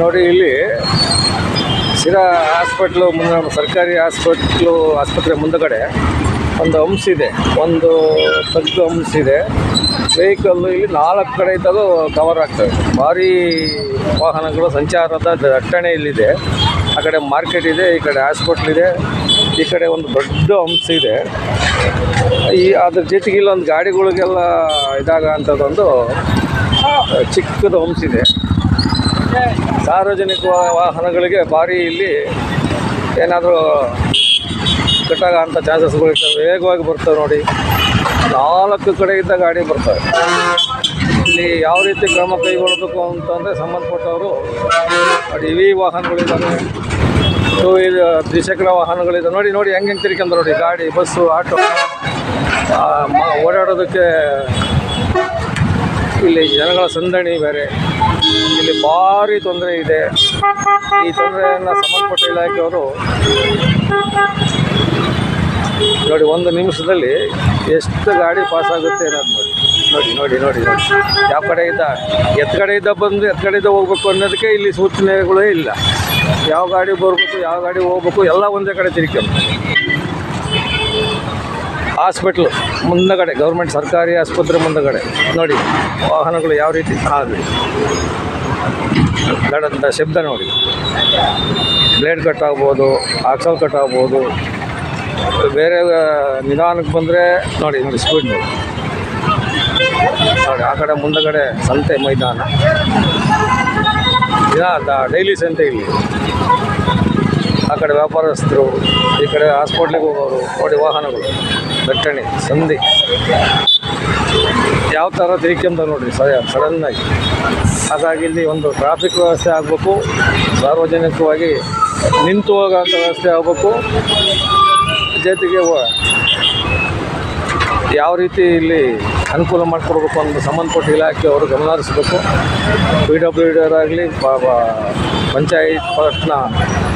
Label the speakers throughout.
Speaker 1: ನೋಡಿ ಇಲ್ಲಿ ಸಿರಾ ಹಾಸ್ಪಿಟ್ಲು ಮುಂದೆ, ಸರ್ಕಾರಿ ಆಸ್ಪತ್ರೆ ಮುಂದಗಡೆ ಒಂದು ಹಂಪ್ಸ್ ಇದೆ, ಒಂದು ದೊಡ್ಡ ಹಂಪ್ಸ್ ಇದೆ. ವೆಹಿಕಲ್ಲು ಇಲ್ಲಿ 4 ಕಡೆ ಇದ್ದದು ಕವರ್ ಆಗ್ತವೆ. ಭಾರೀ ವಾಹನಗಳು ಸಂಚಾರದ ದಟ್ಟಣೆ ಇಲ್ಲಿದೆ. ಆ ಕಡೆ ಮಾರ್ಕೆಟ್ ಇದೆ, ಈ ಕಡೆ ಹಾಸ್ಪಿಟ್ಲ್ ಇದೆ, ಈ ಕಡೆ ಒಂದು ದೊಡ್ಡ ಹಂಪ್ಸ್ ಇದೆ. ಅದ್ರ ಜೊತೆಗೆ ಇಲ್ಲೊಂದು ಗಾಡಿಗಳಿಗೆಲ್ಲ ಅಂಥದ್ದೊಂದು ಚಿಕ್ಕದು ಹಂಪ್ಸ್ ಇದೆ. ಸಾರ್ವಜನಿಕ ವಾಹನಗಳಿಗೆ ಭಾರಿ ಇಲ್ಲಿ ಏನಾದರೂ ಕೆಟ್ಟಾಗ ಅಂಥ ಚಾನ್ಸಸ್ಗಳು ಇರ್ತವೆ. ವೇಗವಾಗಿ ಬರ್ತವೆ ನೋಡಿ, 4 ಕಡೆಯಿಂದ ಗಾಡಿ ಬರ್ತವೆ. ಇಲ್ಲಿ ಯಾವ ರೀತಿ ಕ್ರಮ ಕೈಗೊಳ್ಳಬೇಕು ಅಂತಂದರೆ ಸಂಬಂಧಪಟ್ಟವರು ಇವಿ ವಾಹನಗಳಿದ್ದಾವೆ, 2 ವೀಲರ್ ದ್ವಿಚಕ್ರ ವಾಹನಗಳಿದೆ. ನೋಡಿ ಹೆಂಗೆ ತಿರ್ಕೊಂಡ್ರೆ ನೋಡಿ, ಗಾಡಿ, ಬಸ್ಸು, ಆಟೋ ಓಡಾಡೋದಕ್ಕೆ ಇಲ್ಲಿ ಜನಗಳ ಸಂದಣಿ ಬೇರೆ. ಇಲ್ಲಿ ಭಾರಿ ತೊಂದರೆ ಇದೆ. ಈ ತೊಂದರೆಯನ್ನು ಸಂಬಂಧಪಟ್ಟ ಇಲಾಖೆಯವರು ನೋಡಿ 1 ನಿಮಿಷದಲ್ಲಿ ಎಷ್ಟು ಗಾಡಿ ಪಾಸ್ ಆಗುತ್ತೆ ಅನ್ನೋದು ನೋಡಿ. ಯಾವ ಕಡೆಯಿಂದ ಎತ್ಕಡೆಯಿಂದ ಬಂದು ಎತ್ಕಡೆಯಿಂದ ಹೋಗ್ಬೇಕು ಅನ್ನೋದಕ್ಕೆ ಇಲ್ಲಿ ಸೂಚನೆಗಳೇ ಇಲ್ಲ. ಯಾವ ಗಾಡಿ ಬರಬೇಕು, ಯಾವ ಗಾಡಿ ಹೋಗ್ಬೇಕು ಎಲ್ಲ ಒಂದೇ ಕಡೆ ತಿರ್ಕೊಂಡು. ಹಾಸ್ಪಿಟ್ಲು ಮುಂದಗಡೆ, ಗೌರ್ಮೆಂಟ್ ಸರ್ಕಾರಿ ಆಸ್ಪತ್ರೆ ಮುಂದಗಡೆ ನೋಡಿ ವಾಹನಗಳು ಯಾವ ರೀತಿ ಗಡಂತ ಶಬ್ದ ನೋಡಿ. ಬ್ಲೇಡ್ ಕಟ್ ಆಗ್ಬೋದು, ಆಕ್ಸಲ್ ಕಟ್ ಆಗ್ಬೋದು. ಬೇರೆ ನಿಧಾನಕ್ಕೆ ಬಂದರೆ ನೋಡಿ ಸ್ಪೀಡ್ ನೋಡಿ. ಆ ಕಡೆ ಮುಂದಗಡೆ ಸಂತೆ ಮೈದಾನ, ಡೈಲಿ ಸಂತೆ ಇಲ್ಲಿ. ಆ ಕಡೆ ವ್ಯಾಪಾರಸ್ಥರು, ಈ ಕಡೆ ಹಾಸ್ಪಿಟ್ಲಿಗೆ ಹೋಗೋರು ನೋಡಿ. ವಾಹನಗಳು ದಟ್ಟಣೆ ಸಂಧಿ ಯಾವ ಥರ ತಿರ್ಕೊಂತ ನೋಡಿರಿ ಸಡನ್ನಾಗಿ. ಹಾಗಾಗಿ ಇಲ್ಲಿ ಒಂದು ಟ್ರಾಫಿಕ್ ವ್ಯವಸ್ಥೆ ಆಗಬೇಕು, ಸಾರ್ವಜನಿಕವಾಗಿ ನಿಂತು ಹೋಗೋಂಥ ವ್ಯವಸ್ಥೆ ಆಗಬೇಕು. ಜೊತೆಗೆ ಯಾವ ರೀತಿ ಇಲ್ಲಿ ಅನುಕೂಲ ಮಾಡಿಕೊಡ್ಬೇಕು ಅಂತ ಸಂಬಂಧಪಟ್ಟ ಇಲಾಖೆಯವರು ಗಮನ ಹರಿಸಬೇಕು. PWD ಆಗಲಿ, ಪಂಚಾಯತ್ ಪಟ್ಟಣ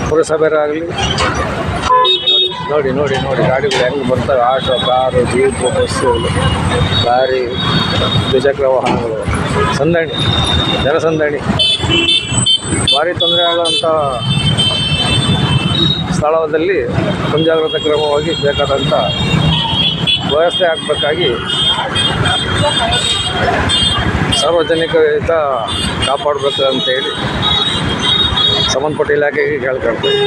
Speaker 1: ಪುರಸಭೆಯರಾಗಲಿ ನೋಡಿ ಗಾಡಿಗಳು ಹೆಂಗೆ ಬರ್ತವೆ. Auto, car, jeep, bus, lorry, ದ್ವಿಚಕ್ರ ವಾಹನಗಳು ಜನಸಂದಣಿ ಭಾರಿ ತೊಂದರೆ ಆಗುವಂಥ ಸ್ಥಳದಲ್ಲಿ ಮುಂಜಾಗ್ರತಾ ಕ್ರಮವಾಗಿ ಬೇಕಾದಂಥ ವ್ಯವಸ್ಥೆ ಆಗಬೇಕಾಗಿ ಸಾರ್ವಜನಿಕ ಹಿತ ಕಾಪಾಡಬೇಕು ಅಂತೇಳಿ ಸಂಬಂಧಪಟ್ಟ ಇಲಾಖೆಗೆ ಕೇಳ್ಕೊಳ್ತೀವಿ.